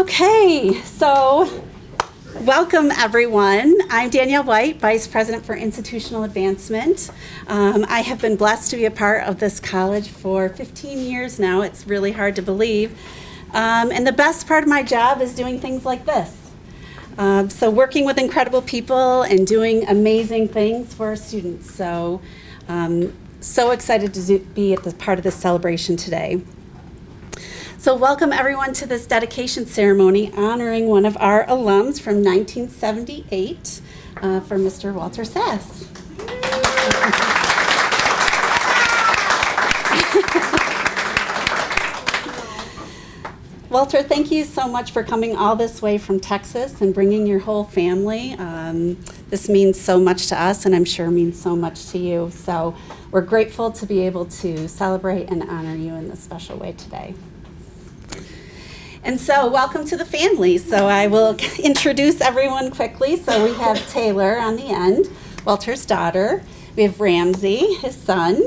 Okay, so welcome everyone. I'm Danielle White, Vice President for Institutional Advancement. I have been blessed to be a part of this college for 15 years now. It's really hard to believe. And the best part of my job is doing things like this. So working with incredible people and doing amazing things for our students. So excited to be at the part of this celebration today. So welcome everyone to this dedication ceremony honoring one of our alums from 1978 for Mr. Walter Sass. Walter, thank you so much for coming all this way from Texas and bringing your whole family. This means so much to us, and I'm sure means so much to you. So we're grateful to be able to celebrate and honor you in this special way today. And so welcome to the family. So I will introduce everyone quickly. So we have Taylor on the end, Walter's daughter. We have Ramsey, his son.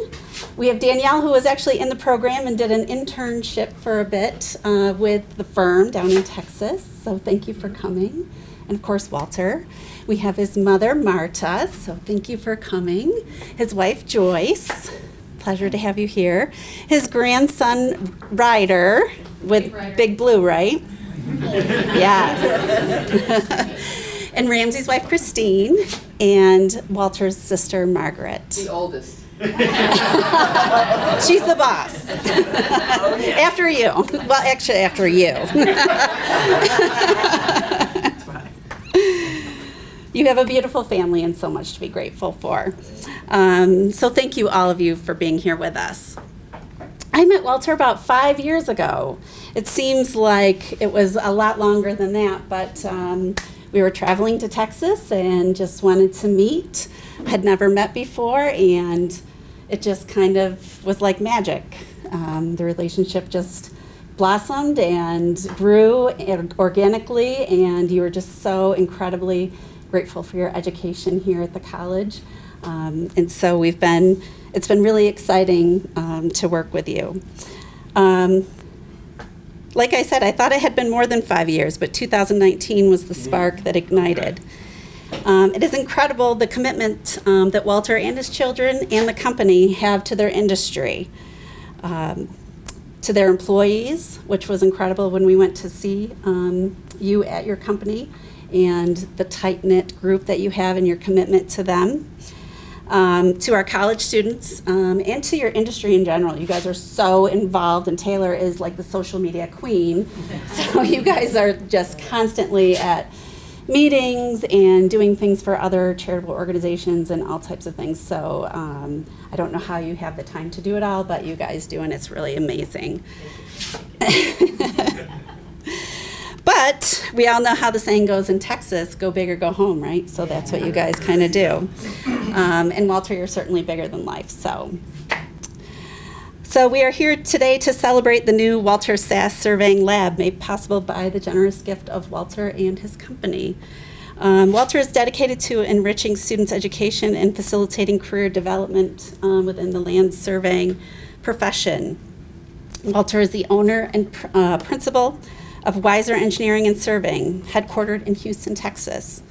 We have Danielle, who was actually in the program and did an internship for a bit with the firm down in Texas. So thank you for coming. And of course, Walter. We have his mother, Marta. So thank you for coming. His wife, Joyce. Pleasure to have you here. His grandson, Ryder, with Big Blue, right? Yes. And Ramsey's wife, Christine, and Walter's sister, Margaret. The oldest. She's the boss. After you. Well, actually, after you. You have a beautiful family and so much to be grateful for. So thank you, all of you, for being here with us. I met Walter about 5 years ago. It seems like it was a lot longer than that, but we were traveling to Texas and just wanted to meet. Had never met before, and it just kind of was like magic. The relationship just blossomed and grew organically, and you were just so incredibly grateful for your education here at the college. And so it's been really exciting to work with you. Like I said, I thought it had been more than 5 years, but 2019 was the spark that ignited. It is incredible the commitment that Walter and his children and the company have to their industry, to their employees, which was incredible when we went to see you at your company, and the tight-knit group that you have and your commitment to them. To our college students and to your industry in general. You guys are so involved, and Taylor is like the social media queen. So you guys are just constantly at meetings and doing things for other charitable organizations and all types of things. So I don't know how you have the time to do it all, but you guys do, and it's really amazing. But we all know how the saying goes in Texas, go big or go home, right? So that's what you guys kind of do. And Walter, you're certainly bigger than life. So we are here today to celebrate the new Walter Sass Surveying Lab, made possible by the generous gift of Walter and his company. Walter is dedicated to enriching students' education and facilitating career development within the land surveying profession. Walter is the owner and principal of Wiser Engineering and Surveying, headquartered in Houston, Texas,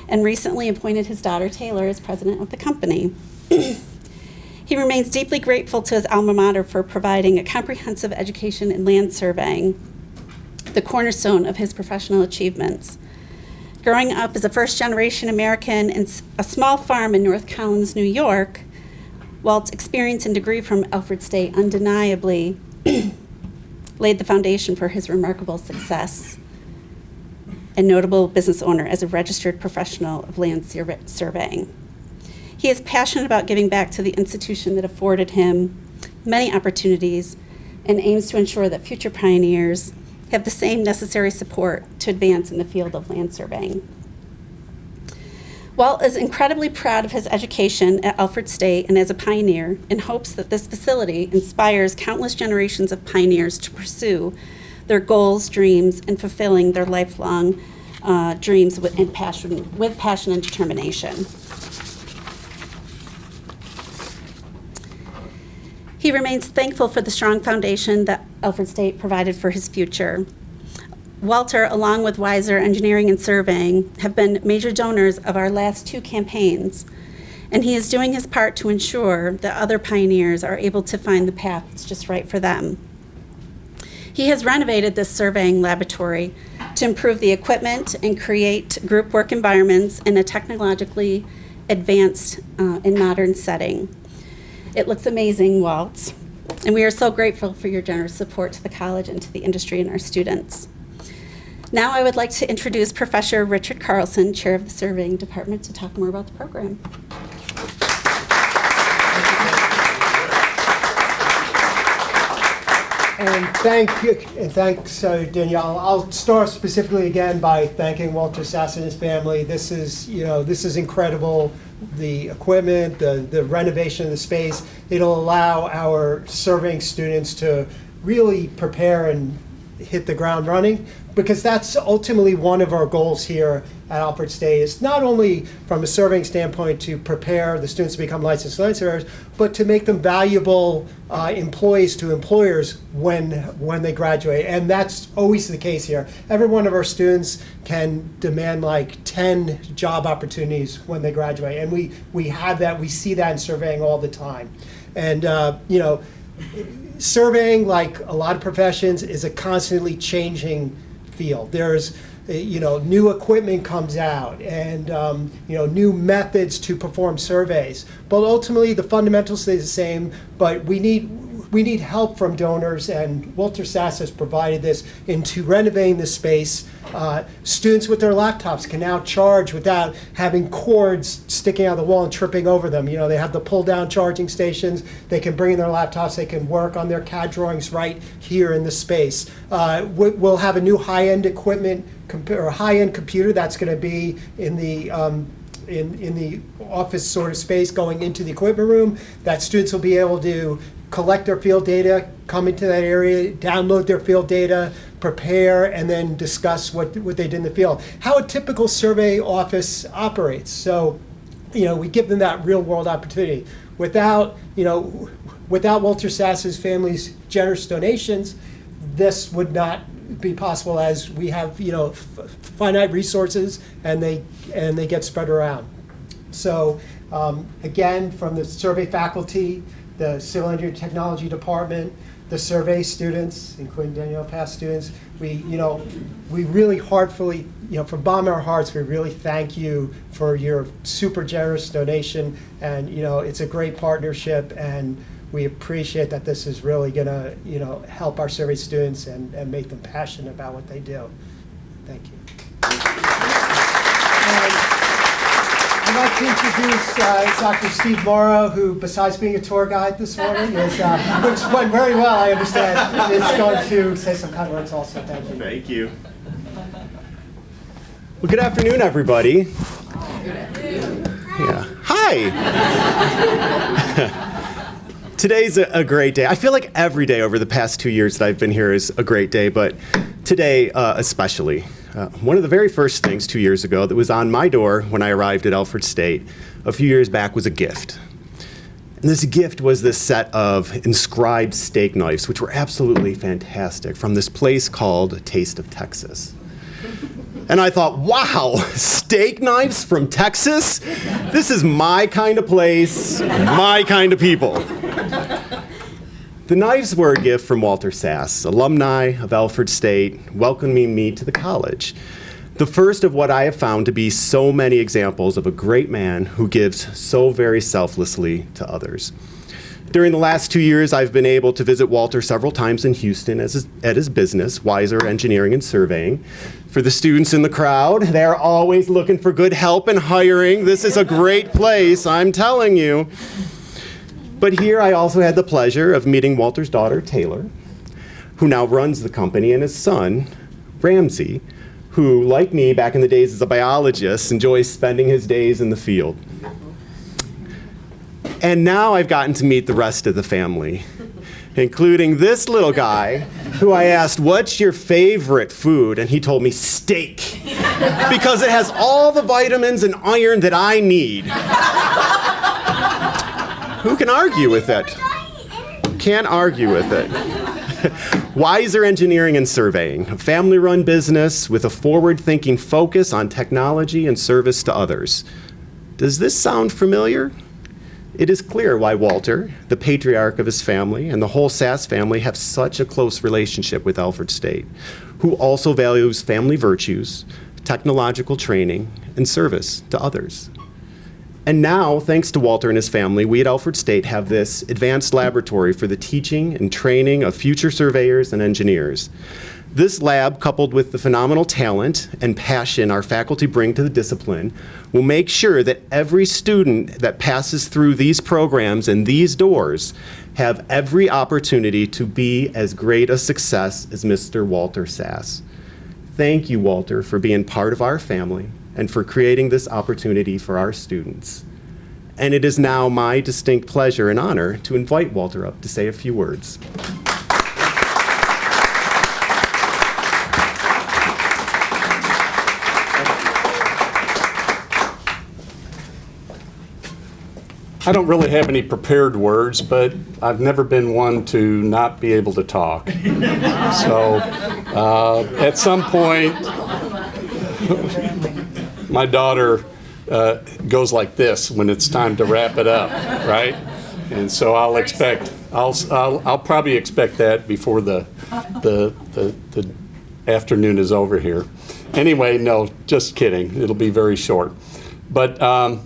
and recently appointed his daughter Taylor as president of the company. He remains deeply grateful to his alma mater for providing a comprehensive education in land surveying, the cornerstone of his professional achievements. Growing up as a first-generation American in a small farm in North Collins, New York, Walt's experience and degree from Alfred State undeniably laid the foundation for his remarkable success and notable business owner as a registered professional of land surveying. He is passionate about giving back to the institution that afforded him many opportunities and aims to ensure that future pioneers have the same necessary support to advance in the field of land surveying. Walt is incredibly proud of his education at Alfred State and as a pioneer, and hopes that this facility inspires countless generations of pioneers to pursue their goals, dreams, and fulfilling their lifelong dreams with passion and determination. He remains thankful for the strong foundation that Alfred State provided for his future. Walter, along with Weiser Engineering and Surveying, have been major donors of our last 2 campaigns, and he is doing his part to ensure that other pioneers are able to find the path that's just right for them. He has renovated this surveying laboratory to improve the equipment and create group work environments in a technologically advanced and modern setting. It looks amazing, Walt, and we are so grateful for your generous support to the college and to the industry and our students. Now I would like to introduce Professor Richard Carlson, Chair of the Surveying Department, to talk more about the program. And thanks, Danielle. I'll start specifically again by thanking Walter Sass and his family. This is incredible. The equipment, the renovation of the space, it'll allow our surveying students to really prepare and hit the ground running, because that's ultimately one of our goals here at Alfred State, is not only from a surveying standpoint to prepare the students to become licensed land surveyors, but to make them valuable employees to employers when they graduate. And that's always the case here. Every one of our students can demand like 10 job opportunities when they graduate. And we have that, we see that in surveying all the time. And surveying, like a lot of professions, is a constantly changing field. There's new equipment comes out, and new methods to perform surveys. But ultimately, the fundamentals stay the same. But we need help from donors, and Walter Sass has provided this into renovating the space. Students with their laptops can now charge without having cords sticking out of the wall and tripping over them. They have the pull-down charging stations. They can bring in their laptops. They can work on their CAD drawings right here in the space. We'll have a new high-end equipment or high-end computer that's going to be in the office sort of space going into the equipment room, that students will be able to collect their field data, come into that area, download their field data, prepare, and then discuss what they did in the field. How a typical survey office operates. So, we give them that real world opportunity. Without Walter Sass's family's generous donations, this would not be possible, as we have finite resources and they get spread around. So again, from the survey faculty, the Civil Engineering Technology Department, the survey students, including Danielle, past students, we really heartfully, from the bottom of our hearts, we really thank you for your super generous donation, and it's a great partnership, and we appreciate that this is really going to help our survey students and make them passionate about what they do. Thank you. I'd like to introduce Dr. Steve Morrow, who, besides being a tour guide this morning, which went very well, I understand, is going to say some kind words also. Thank you. Thank you. Well, good afternoon, everybody. Good afternoon. Yeah. Hi. Today's a great day. I feel like every day over the past 2 years that I've been here is a great day, but today especially. One of the very first things 2 years ago that was on my door when I arrived at Alfred State a few years back was a gift. And this gift was this set of inscribed steak knives, which were absolutely fantastic, from this place called Taste of Texas. And I thought, wow, steak knives from Texas? This is my kind of place, my kind of people. The knives were a gift from Walter Sass, alumni of Alfred State, welcoming me to the college. The first of what I have found to be so many examples of a great man who gives so very selflessly to others. During the last 2 years, I've been able to visit Walter several times in Houston at his business, Weiser Engineering and Surveying. For the students in the crowd, they're always looking for good help in hiring. This is a great place, I'm telling you. But here I also had the pleasure of meeting Walter's daughter, Taylor, who now runs the company, and his son, Ramsey, who, like me back in the days as a biologist, enjoys spending his days in the field. And now I've gotten to meet the rest of the family, including this little guy who I asked, "What's your favorite food?" And he told me steak, because it has all the vitamins and iron that I need. Who can argue with it? Can't argue with it. Wiser Engineering and Surveying, a family-run business with a forward-thinking focus on technology and service to others. Does this sound familiar? It is clear why Walter, the patriarch of his family, and the whole Sass family have such a close relationship with Alfred State, who also values family virtues, technological training, and service to others. And now, thanks to Walter and his family, we at Alfred State have this advanced laboratory for the teaching and training of future surveyors and engineers. This lab, coupled with the phenomenal talent and passion our faculty bring to the discipline, will make sure that every student that passes through these programs and these doors have every opportunity to be as great a success as Mr. Walter Sass. Thank you, Walter, for being part of our family and for creating this opportunity for our students. And it is now my distinct pleasure and honor to invite Walter up to say a few words. I don't really have any prepared words, but I've never been one to not be able to talk. So at some point, my daughter goes like this when it's time to wrap it up, right? And so I'll probably expect that before the afternoon is over here. Anyway, no, just kidding. It'll be very short. But I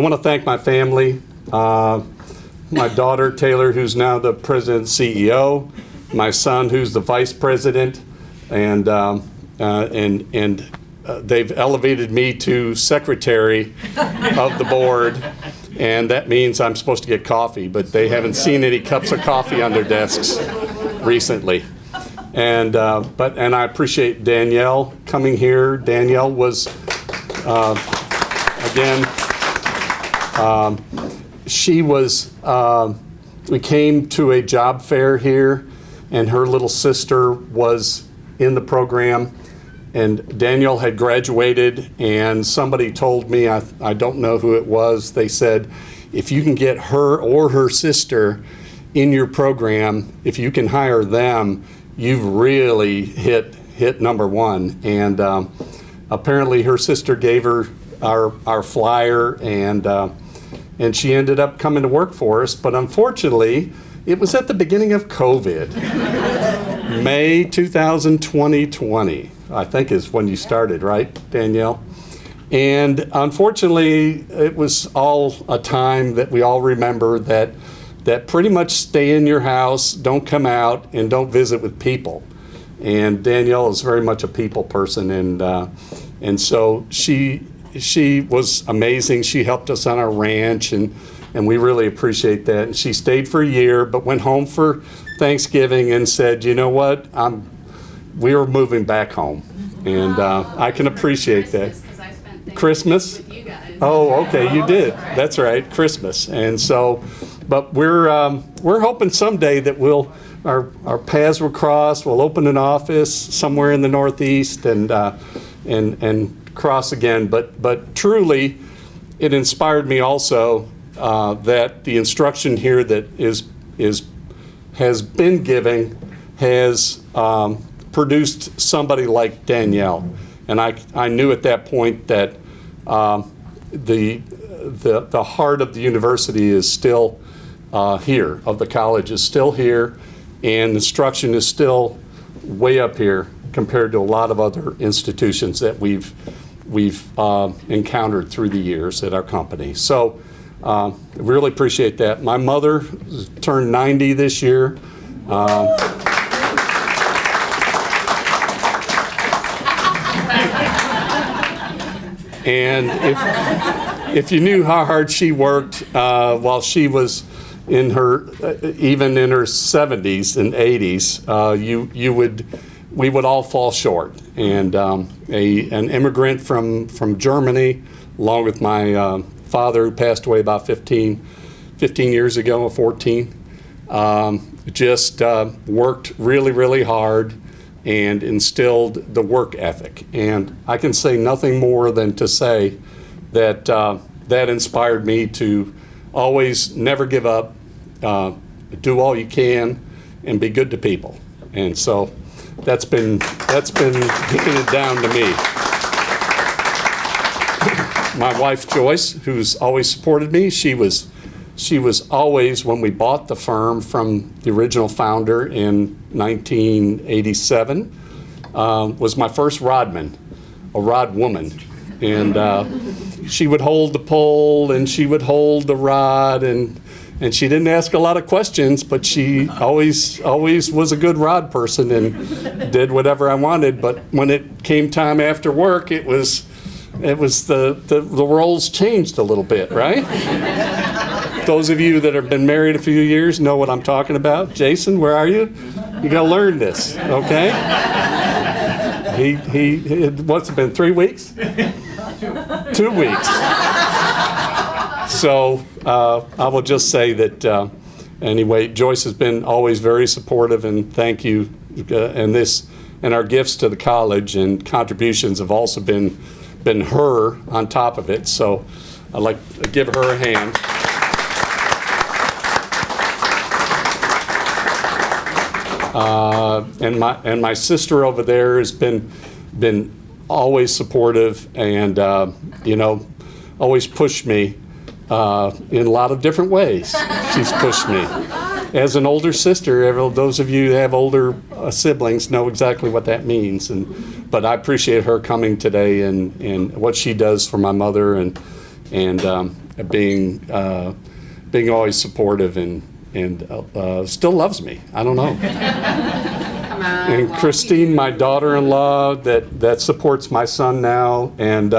want to thank my family. My daughter, Taylor, who's now the president and CEO, my son, who's the vice president, and they've elevated me to secretary of the board, and that means I'm supposed to get coffee, but they haven't seen any cups of coffee on their desks recently. And I appreciate Danielle coming here. Danielle was, again, she was, we came to a job fair here, and her little sister was in the program, and Danielle had graduated, and somebody told me, I don't know who it was, they said, if you can get her or her sister in your program, if you can hire them, you've really hit number one. And apparently her sister gave her our flyer, and she ended up coming to work for us. But unfortunately, it was at the beginning of COVID. May 2020, I think is when you started, right, Danielle? And unfortunately, it was all a time that we all remember that pretty much stay in your house, don't come out, and don't visit with people. And Danielle is very much a people person, and so she was amazing. She helped us on our ranch, and we really appreciate that. And she stayed for a year, but went home for Thanksgiving and said, you know what, we were moving back home. And I can appreciate that. Christmas? With you guys. Oh, okay, you did. That's right, Christmas. And so, but we're hoping someday that our paths will cross. We'll open an office somewhere in the Northeast and cross again. But truly, it inspired me also that the instruction here that has been giving has produced somebody like Danielle. And I knew at that point that the heart of the university is still here, of the college is still here, and instruction is still way up here compared to a lot of other institutions that we've encountered through the years at our company. So really appreciate that. My mother turned 90 this year. And if you knew how hard she worked while she was in her, even in her 70s and 80s, we would all fall short. And an immigrant from Germany, along with my father, who passed away about 15 years ago, or 14, just worked really, really hard and instilled the work ethic. And I can say nothing more than to say that that inspired me to always never give up, do all you can, and be good to people. And so that's been handed down to me. My wife Joyce, who's always supported me, she was always, when we bought the firm from the original founder in 1987, was my first rodman, a rod woman. And she would hold the pole and she would hold the rod, and she didn't ask a lot of questions, but she always was a good rod person and did whatever I wanted. But when it came time after work, it was the roles changed a little bit, right? Those of you that have been married a few years know what I'm talking about. Jason, where are you? You got to learn this, okay? He what's it been, 3 weeks? 2 weeks. So I will just say that anyway, Joyce has been always very supportive, and thank you. And our gifts to the college and contributions have also been her on top of it. So I'd like to give her a hand. And my sister over there has been always supportive, and always pushed me in a lot of different ways. She's pushed me. As an older sister, those of you who have older siblings know exactly what that means. But I appreciate her coming today and what she does for my mother, and being always supportive and still loves me. I don't know. And Christine, my daughter-in-law, that supports my son now, and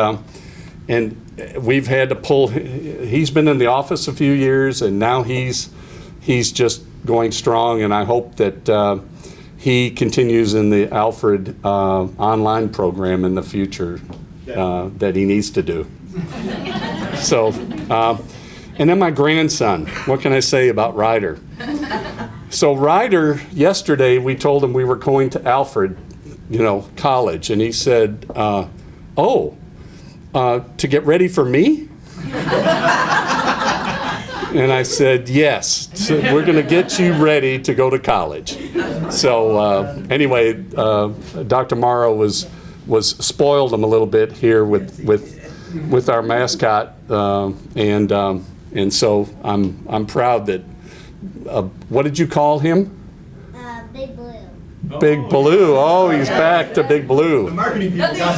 we've had to pull. He's been in the office a few years, and now he's just going strong. And I hope that he continues in the Alfred online program in the future that he needs to do. So. And then my grandson, what can I say about Ryder? So Ryder, yesterday we told him we were going to Alfred, College, and he said, to get ready for me? And I said, yes, so we're going to get you ready to go to college. So anyway, Dr. Morrow was spoiled him a little bit here with our mascot, and so I'm proud that, what did you call him? Big Blue. Big Blue. Oh, he's back to Big Blue. The marketing people got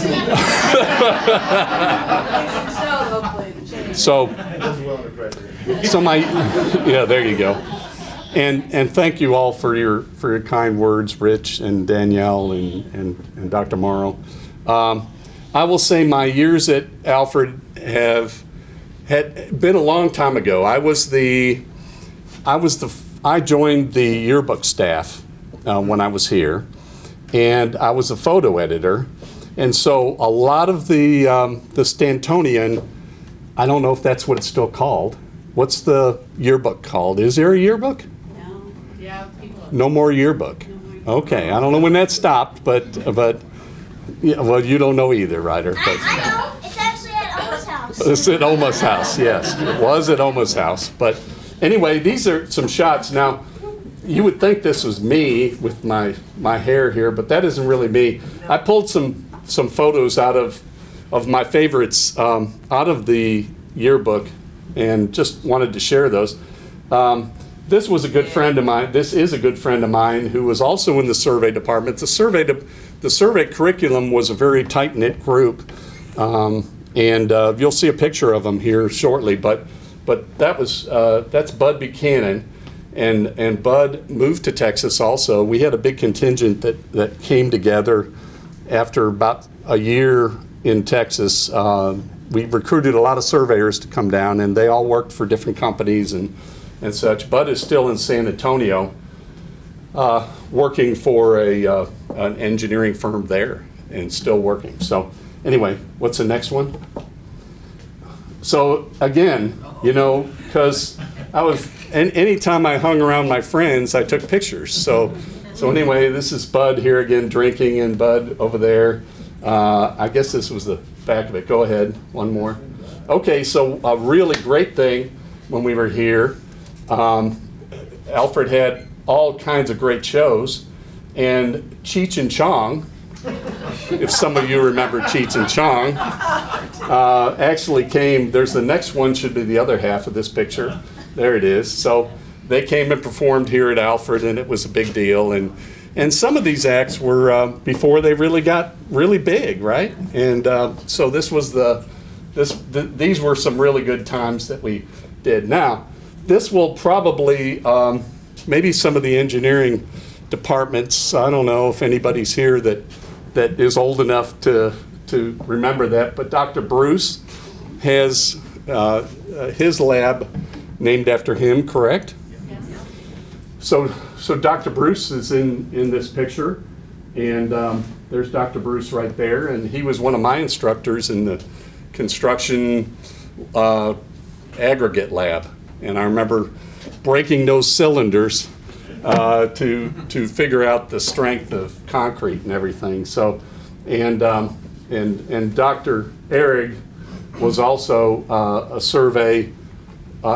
So there you go. And thank you all for your kind words, Rich and Danielle and Dr. Morrow. I will say my years at Alfred had been a long time ago. I joined the yearbook staff when I was here, and I was a photo editor. And so a lot of the Stantonian, I don't know if that's what it's still called. What's the yearbook called? Is there a yearbook? No. Yeah, people. No more yearbook. Okay, I don't know when that stopped, but yeah, well, you don't know either, Ryder. I know. It's actually at Oma's house. It's at Oma's house, yes. It was at Oma's house. But anyway, these are some shots. Now, you would think this was me with my hair here, but that isn't really me. I pulled some photos out of my favorites out of the yearbook and just wanted to share those. This was a good friend of mine. This is a good friend of mine who was also in the survey department. The survey curriculum was a very tight-knit group, and you'll see a picture of him here shortly. But that's Bud Buchanan, and Bud moved to Texas also. We had a big contingent that came together after about a year in Texas. We recruited a lot of surveyors to come down, and they all worked for different companies and such. Bud is still in San Antonio, working for an engineering firm there, and still working. So anyway, what's the next one? So again, because anytime I hung around my friends, I took pictures. So anyway, this is Bud here again drinking, and Bud over there. I guess this was the back of it. Go ahead, one more. Okay, so a really great thing when we were here, Alfred had all kinds of great shows, And Cheech and Chong, if some of you remember Cheech and Chong, actually came. There's the next one, should be the other half of this picture. There it is. So they came and performed here at Alfred, and it was a big deal. And some of these acts were before they really got really big, right? And so this was these were some really good times that we did. Now, this will probably, maybe some of the engineering departments, I don't know if anybody's here that is old enough to remember that, but Dr. Bruce has his lab named after him, correct? Yes. So Dr. Bruce is in this picture, and there's Dr. Bruce right there, and he was one of my instructors in the construction aggregate lab. And I remember breaking those cylinders to figure out the strength of concrete and everything. So, and Dr. Ehrig was also a survey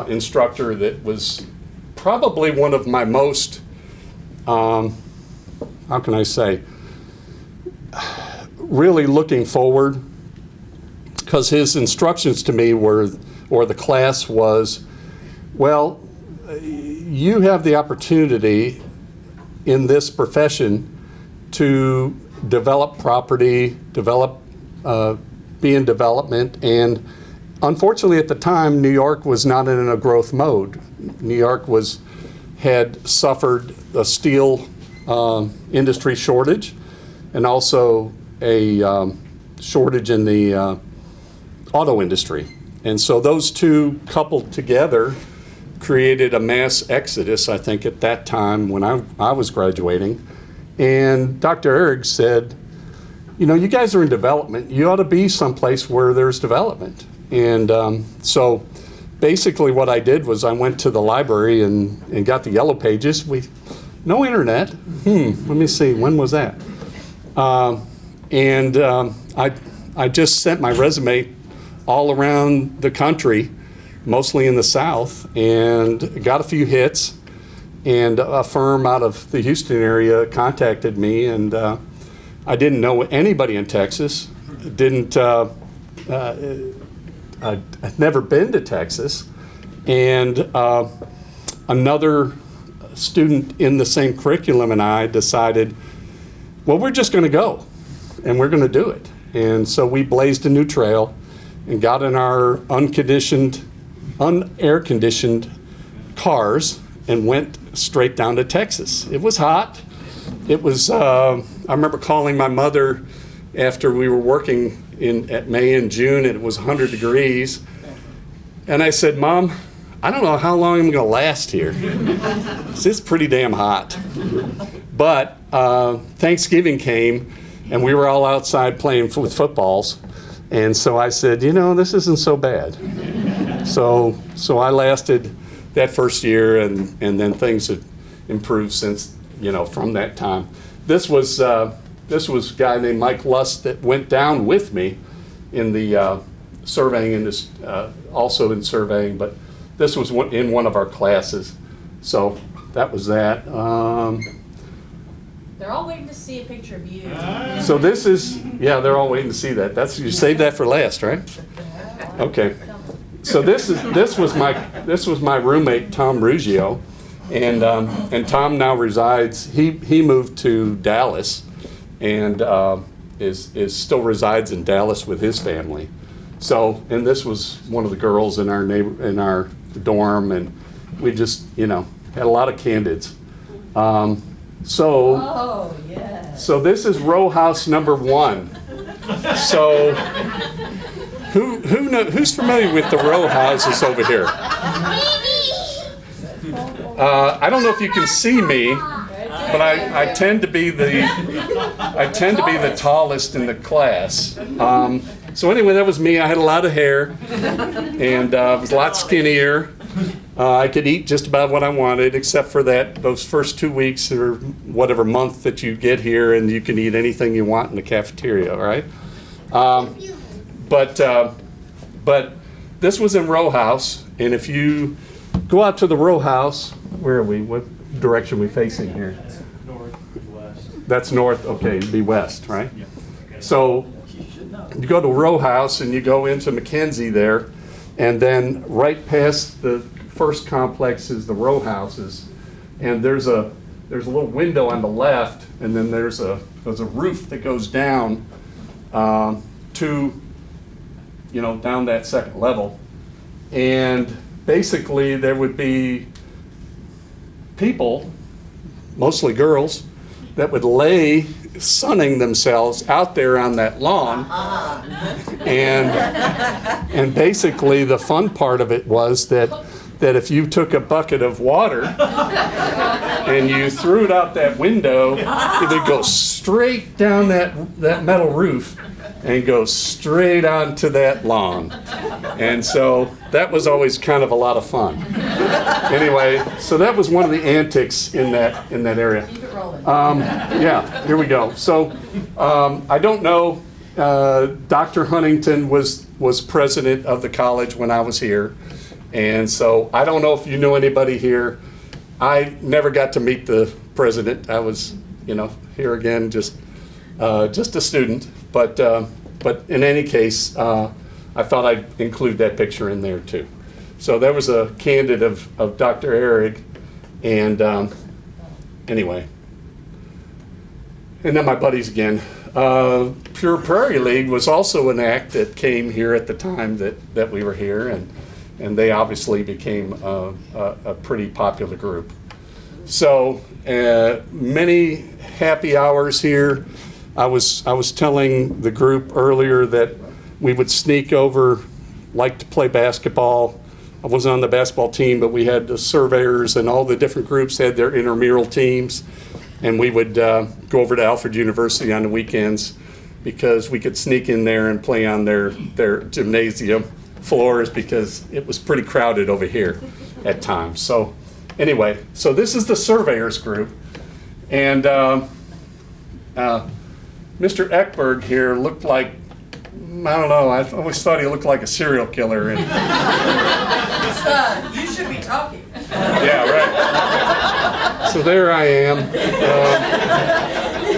instructor that was probably one of my most, how can I say, really looking forward, because his instructions to me were, or the class was, well, you have the opportunity in this profession to develop property, be in development, and unfortunately at the time New York was not in a growth mode. New York had suffered a steel industry shortage, and also a shortage in the auto industry. And so those two coupled together created a mass exodus, I think, at that time when I was graduating. And Dr. Ehrig said, you know, you guys are in development. You ought to be someplace where there's development. And so basically what I did was I went to the library and got the yellow pages. No internet. Let me see, when was that? I just sent my resume all around the country, mostly in the South, and got a few hits. And a firm out of the Houston area contacted me, and I didn't know anybody in Texas. I'd never been to Texas. And another student in the same curriculum and I decided, well, we're just going to go, and we're going to do it. And so we blazed a new trail and got in our unair-conditioned cars and went straight down to Texas. It was hot. It was, I remember calling my mother after we were working at May and June, and it was 100 degrees. And I said, Mom, I don't know how long I'm going to last here. It's pretty damn hot. But Thanksgiving came, and we were all outside playing with footballs. And so I said, you know, this isn't so bad. So I lasted that first year, and then things have improved since, you know, from that time. This was a guy named Mike Lust that went down with me in the surveying industry, also in surveying, but this was in one of our classes. So that was that. They're all waiting to see a picture of you. So this is, yeah, they're all waiting to see that. You saved that for last, right? Okay. So this was my roommate, Tom Ruggiero, and Tom now resides. He moved to Dallas, and is still resides in Dallas with his family. So, and this was one of the girls in our dorm, and we just, you know, had a lot of candids. Oh, yes. So this is row house number 1. So who's familiar with the row houses over here? I don't know if you can see me, but I tend to be the tallest in the class. So anyway, that was me. I had a lot of hair, and was a lot skinnier. I could eat just about what I wanted, except for those first 2 weeks or whatever month that you get here, and you can eat anything you want in the cafeteria, right? But this was in row house, and if you go out to the row house, where are we? What direction are we facing here? That's north, okay, it'd be west, right? So you go to Row House and you go into Mackenzie there, and then right past the first complex is the row houses, and there's a little window on the left, and then there's a roof that goes down to, down that second level, and basically there would be people, mostly girls, that would lay sunning themselves out there on that lawn. And basically the fun part of it was that if you took a bucket of water and you threw it out that window, it would go straight down that metal roof and go straight onto that lawn. And so that was always kind of a lot of fun. Anyway, so that was one of the antics in that area. Keep it rolling. Yeah, here we go. So I don't know, Dr. Huntington was president of the college when I was here. And so I don't know if you know anybody here. I never got to meet the president. I was, here again, just a student. But in any case, I thought I'd include that picture in there too. So there was a candid of Dr. Ehrig, and anyway. And then my buddies again. Pure Prairie League was also an act that came here at the time that we were here, and they obviously became a pretty popular group. So many happy hours here. I was telling the group earlier that we would sneak over, like to play basketball. I wasn't on the basketball team, but we had the surveyors, and all the different groups had their intramural teams. And we would go over to Alfred University on the weekends because we could sneak in there and play on their gymnasium floors because it was pretty crowded over here at times. So anyway, so this is the surveyors group. And Mr. Eckberg here looked like, I don't know, I always thought he looked like a serial killer. And You should be talking. yeah, right. So there I am.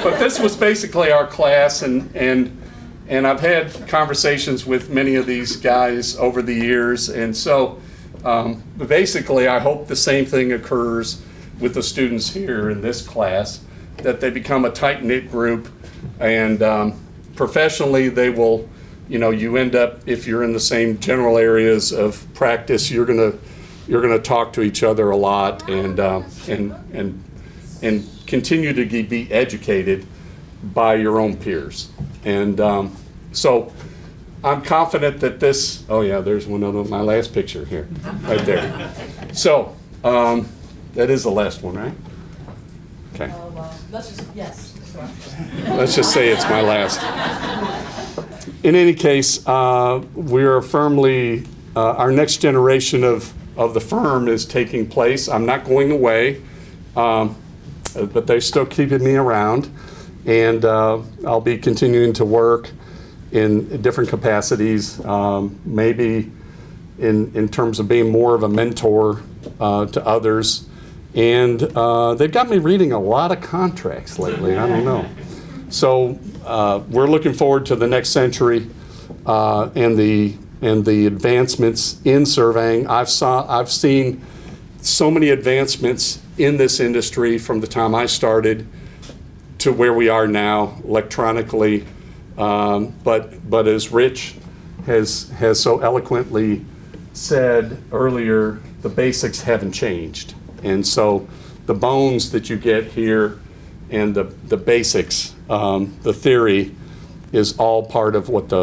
But this was basically our class, and I've had conversations with many of these guys over the years, and so basically I hope the same thing occurs with the students here in this class, that they become a tight-knit group, and professionally they will, you end up, if you're in the same general areas of practice, you're gonna talk to each other a lot, and continue to be educated by your own peers. And so I'm confident that this, oh yeah, there's one of my last picture here, right there. So that is the last one, right? Okay. Oh, well, yes. Let's just say it's my last. In any case, we are firmly, our next generation of the firm is taking place. I'm not going away, but they're still keeping me around, and I'll be continuing to work in different capacities, maybe in terms of being more of a mentor to others. And they've got me reading a lot of contracts lately. I don't know. So we're looking forward to the next century and the advancements in surveying. I've seen so many advancements in this industry from the time I started to where we are now electronically. But as Rich has so eloquently said earlier, the basics haven't changed. And so the bones that you get here and the basics, the theory, is all part of what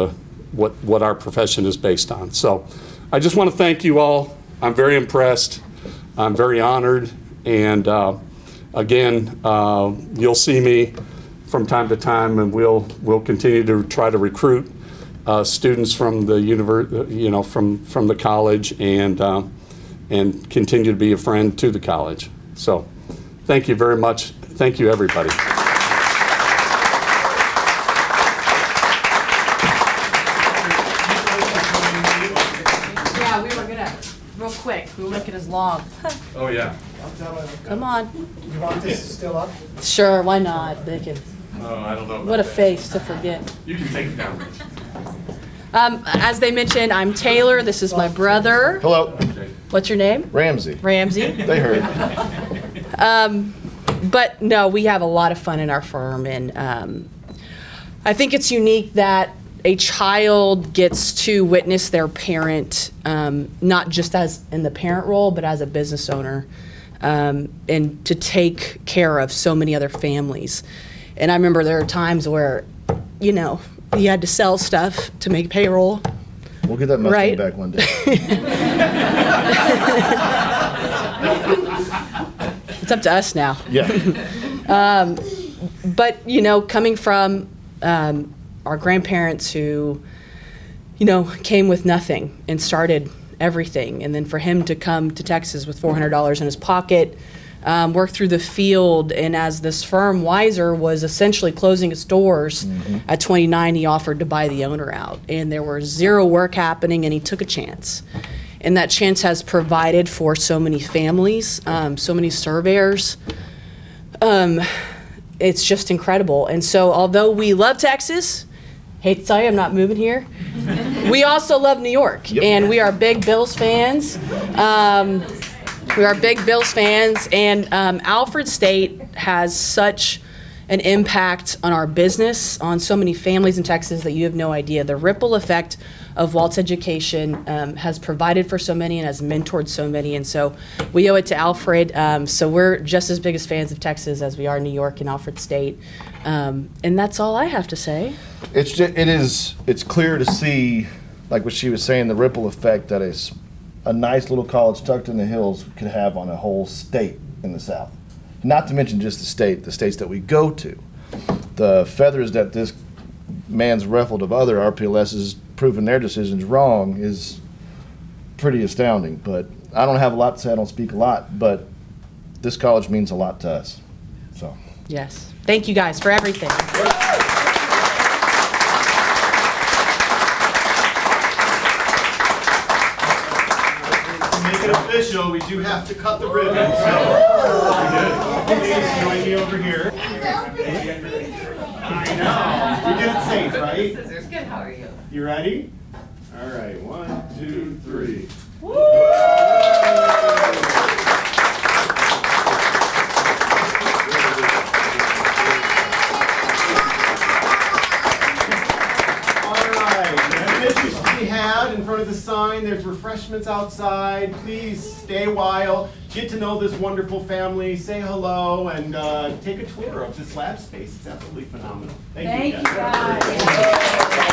our profession is based on. So I just want to thank you all. I'm very impressed. I'm very honored. And again, you'll see me from time to time, and we'll continue to try to recruit students from the from the college, and continue to be a friend to the college. So thank you very much. Thank you, everybody. Yeah, we were gonna, real quick, we were making it as long. Oh, yeah. Come on. You want this still up? Sure, why not? They can. I don't know. What a face to forget. You can take it down. As they mentioned, I'm Taylor. This is my brother. Hello, What's your name? Ramsey. Ramsey. They heard. But no, we have a lot of fun in our firm, and I think it's unique that a child gets to witness their parent, not just as in the parent role, but as a business owner, and to take care of so many other families. And I remember there are times where, you know, you had to sell stuff to make payroll. We'll get that Mustang Right. back one day. It's up to us now. Yeah. But, you know, coming from our grandparents who, you know, came with nothing and started everything. And then for him to come to Texas with $400 in his pocket, work through the field, and as this firm, Weiser, was essentially closing its doors at 29, he offered to buy the owner out. And there was zero work happening, and he took a chance. And that chance has provided for so many families, so many surveyors. It's just incredible. And so although we love Texas, hate to tell you, I'm not moving here. We also love New York, and we are big Bills fans. We are big Bills fans, and Alfred State has such an impact on our business, on so many families in Texas that you have no idea. The ripple effect of Walt's education has provided for so many and has mentored so many, and so we owe it to Alfred. So we're just as big as fans of Texas as we are New York and Alfred State, and that's all I have to say. It's clear to see, like what she was saying, the ripple effect that a nice little college tucked in the hills could have on a whole state in the South. Not to mention just the states that we go to. The feathers that this man's ruffled of other RPLSs proving their decisions wrong is pretty astounding. But I don't have a lot to say, I don't speak a lot, but this college means a lot to us. So. Yes. Thank you guys for everything. Make it official, we do have to cut the ribbon, so please join me over here. I know, we did it safe, right? Scissors, good, how are you? You ready? All right, 1, 2, 3. In front of the sign, there's refreshments outside. Please stay a while, get to know this wonderful family, say hello, and take a tour of this lab space. It's absolutely phenomenal. Thank you guys.